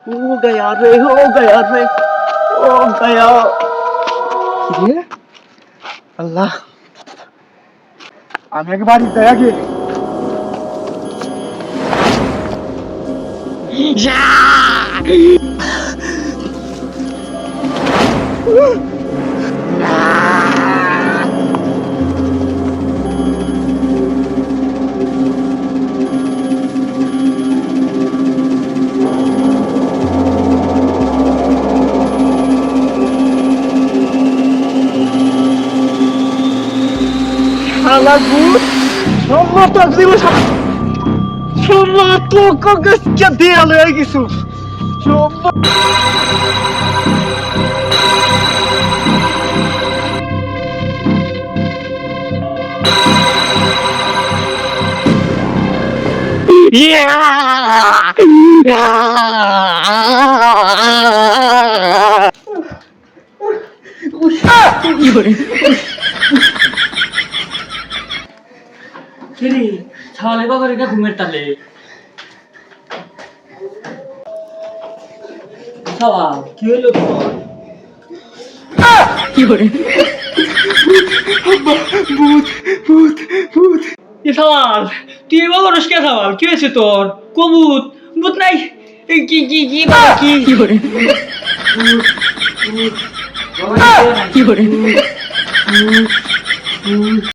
हो गया रे, हो गया रे, हो गया। কিরে আল্লাহ, আমি আগে বাড়ি যাই আগে। শালা ভূত, সম্মাতক দিবস, সম্মাতক গাছকে দেয়াল হয়ে গেছো। কিরে ছাওয়ালে বাবার এটা ঘুমের তালে ছাওয়া কি হইলো তোর? কি করে ভূত ভূত ভূত। এ ছাওয়াল তুই এবার বলস কে ছাওয়াল কি হয়েছে তোর? কবুত ভূত নাই এ কি কি কি বাবা কি কি করে বাবা কি করে